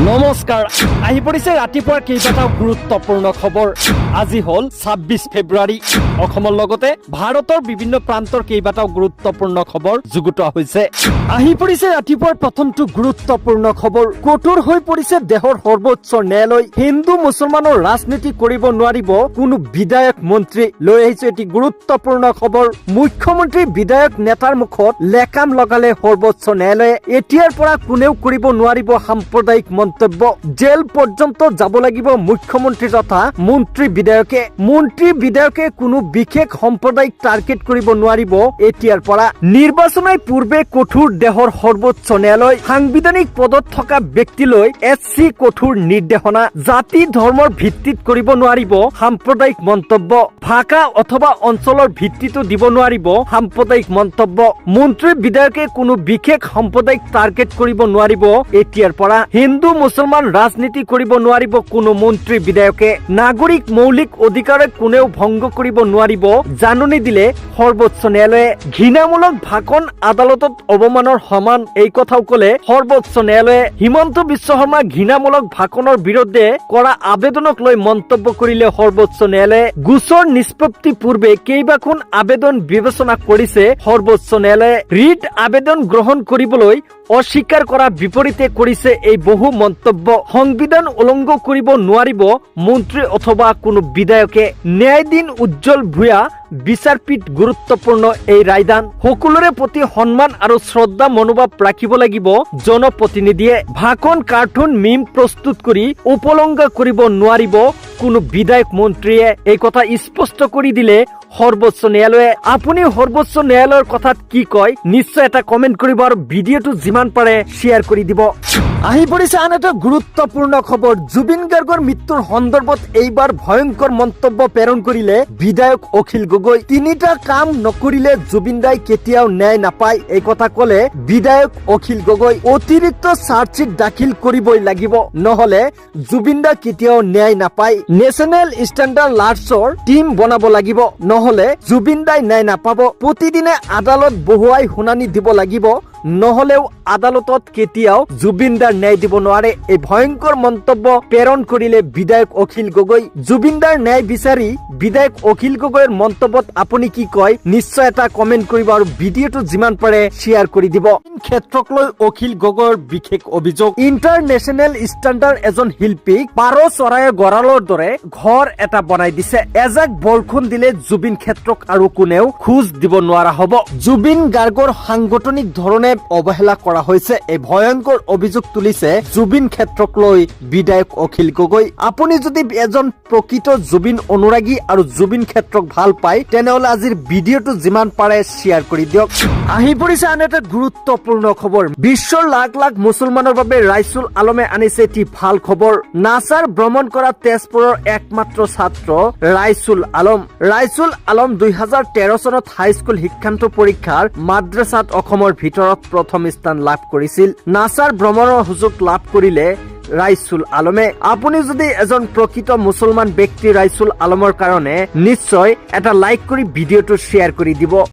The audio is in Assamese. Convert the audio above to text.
নমস্কাৰ আহি পৰিছে ৰাতিপুৱাৰ কেইবাটাও গুৰুত্বপূৰ্ণ খবৰ। আজি হল ২৬ ফেব্ৰুৱাৰী। অসমৰ লগতে ভাৰতৰ বিভিন্ন প্ৰান্তৰ কেইবাটাও গুৰুত্বপূৰ্ণ খবৰ যুগুতোৱা হৈছে। আহি পৰিছে ৰাতিপুৱাৰ প্ৰথমটো গুৰুত্বপূৰ্ণ খবৰ। কঠোৰ হৈ পৰিছে দেশৰ সৰ্বোচ্চ ন্যায়ালয়। হিন্দু মুছলমানৰ ৰাজনীতি কৰিব নোৱাৰিব কোনো বিধায়ক মন্ত্ৰী। লৈ আহিছে এটি গুৰুত্বপূৰ্ণ খবৰ। মুখ্যমন্ত্ৰী বিধায়ক নেতাৰ মুখত লেকাম লগালে সৰ্বোচ্চ ন্যায়ালয়ে। এতিয়াৰ পৰা কোনেও কৰিব নোৱাৰিব সাম্প্ৰদায়িক মন্তব্য। জেল পৰ্যন্ত যাব লাগিব মুখ্যমন্ত্ৰী তথা মন্ত্ৰী বিধায়কে কোনো বিশেষ সম্প্ৰদায়িক টাৰ্গেট কৰিব নোৱাৰিব এতিয়াৰ পৰা। নিৰ্বাচনৰ পূৰ্বে কঠোৰ দেশৰ সৰ্বোচ্চ ন্যায়ালয়। সাংবিধানিক পদত থকা ব্যক্তিলৈ SC কঠোৰ নিৰ্দেশনা। জাতি ধৰ্মৰ ভিত্তিত কৰিব নোৱাৰিব সাম্প্ৰদায়িক মন্তব্য। ভাষা অথবা অঞ্চলৰ ভিত্তিতো দিব নোৱাৰিব সাম্প্ৰদায়িক মন্তব্য। মন্ত্ৰী বিধায়কে কোনো বিশেষ সম্প্ৰদায়িক টাৰ্গেট কৰিব নোৱাৰিব এতিয়াৰ পৰা। হিন্দু মুছলমান ৰাজনীতি কৰিব নোৱাৰিব কোনো মন্ত্ৰী বিধায়কে। নাগৰিক মৌলিক অধিকাৰে কোনেও ভংগ কৰিব নোৱাৰিব জাননী দিলে সৰ্বোচ্চ ন্যায়ালয়ে। ঘৃণামূলক ভাষণ আদালতত অৱমানৰ সমান, এই কথাও কলে সৰ্বোচ্চ ন্যায়ালয়ে। হিমন্ত বিশ্ব শৰ্মা ঘৃণামূলক ভাষণৰ বিৰুদ্ধে কৰা আবেদনক লৈ মন্তব্য কৰিলে সৰ্বোচ্চ ন্যায়ালয়ে। গোচৰ নিষ্পত্তিৰ পূৰ্বে কেইবাখন আবেদন বিবেচনা কৰিছে সৰ্বোচ্চ ন্যায়ালয়ে। ৰিট আবেদন গ্ৰহণ কৰিবলৈ অস্বীকাৰ কৰাৰ বিপৰীতে কৰিছে এই বহু মন্তব্য। সংবিধান উলংঘন কৰিব নোৱাৰিব মন্ত্ৰী অথবা কোনো বিধায়কে। ন্যায়াধীন উজ্জ্বল ভূঞা বিচাৰপীঠ গুৰুত্বপূৰ্ণ এই ৰায়দান। সকলোৰে প্ৰতি সন্মান আৰু শ্ৰদ্ধা মনোভাৱ ৰাখিব লাগিব জনপ্ৰতিনিধিয়ে। ভাষণ কাৰ্টুন মিম প্ৰস্তুত কৰি উপলংঘা কৰিব নোৱাৰিব কোনো বিধায়ক মন্ত্ৰীয়ে, এই কথা স্পষ্ট কৰি দিলে সৰ্বোচ্চ ন্যায়ালয়ে। আপুনি সৰ্বোচ্চ ন্যায়ালয়ৰ কথাত কি কয় নিশ্চয় এটা কমেন্ট কৰিব আৰু ভিডিঅ'টো যিমান পাৰে শ্বেয়াৰ কৰি দিব। আহি পৰিছে আন এটা গুৰুত্বপূৰ্ণ খবৰ। জুবিন গাৰ্গৰ মৃত্যুৰ সন্দৰ্ভত এইবাৰ ভয়ংকৰ মন্তব্য প্ৰেৰণ কৰিলে বিধায়ক অখিল গগৈ। তিনিটা কাম নকৰিলে জুবিন দাই কেতিয়াও ন্যায় নাপায়, এই কথা কলে বিধায়ক অখিল গগৈ। অতিৰিক্ত চাৰ্জশ্বিট দাখিল কৰিবই লাগিব, নহলে জুবিন দা কেতিয়াও ন্যায় নাপায়। নেশ্যনেল ষ্টেণ্ডাৰ্ড লাৰ্জৰ টিম বনাব লাগিব, নহলে জুবিন দাই ন্যায় নাপাব। প্ৰতিদিনে আদালত বহুৱাই শুনানি দিব লাগিব, নহলেও আদালতত কেতিয়াও জুবিন দাৰ ন্যায় দিব নোৱাৰে। এই ভয়ংকৰ মন্তব্য প্ৰেৰণ কৰিলে বিধায়ক অখিল গগৈ। জুবিন দাৰ ন্যায় বিচাৰি বিধায়ক অখিল গগৈৰ মন্তব্যত আপুনি কি কয় নিশ্চয় এটা কমেন্ট কৰিব আৰু ভিডিঅ'টো যিমান পাৰে শ্বেয়াৰ কৰি দিব। ক্ষেত্ৰক লৈ অখিল গগৈৰ বিশেষ অভিযোগ। ইণ্টাৰনেশ্যনেল ষ্টেণ্ডাৰ্ড এজন শিল্পীক পাৰ চৰাইৰ গঁৰালৰ দৰে ঘৰ এটা বনাই দিছে। এজাক বৰষুণ দিলে জুবিন ক্ষেত্ৰক আৰু কোনেও খোজ দিব নোৱাৰা হব। জুবিন গাৰ্গৰ সাংগঠনিক ধৰণে অৱহেলা কৰা হৈছে, এই ভয়ংকৰ অভিযোগ তুলিছে জুবিন ক্ষেত্ৰক লৈ বিধায়ক অখিল গগৈ। আপুনি যদি এজন প্ৰকৃত জুবিন অনুৰাগী আৰু জুবিন ক্ষেত্ৰক ভাল পায় তেনেহলে আজিৰ ভিডিঅ'টো যিমান পাৰে শ্বেয়াৰ কৰি দিয়ক। আহি পৰিছে আন এটা গুৰুত্বপূৰ্ণ খবৰ। বিশ্বৰ লাখ লাখ মুছলমানৰ বাবে ৰাইছুল আলমে আনিছে এটি ভাল খবৰ। নাছাৰ ভ্ৰমণ কৰা তেজপুৰৰ একমাত্ৰ ছাত্ৰ ৰাইছুল আলম 2013 চনত হাইস্কুল শিক্ষান্ত পৰীক্ষাৰ মাদ্ৰাছাত অসমৰ ভিতৰত প্ৰথম স্থান লাভ কৰিছিল। নাছাৰ ভ্ৰমণৰ সুযোগ লাভ কৰিলে ৰাইছুল আলমে। আপুনি যদি এজন প্ৰকৃত মুছলমান ব্যক্তি ৰাইছুল আলমৰ কাৰণে নিশ্চয় এটা লাইক কৰি ভিডিঅ'টো শ্বেয়াৰ কৰি দিব।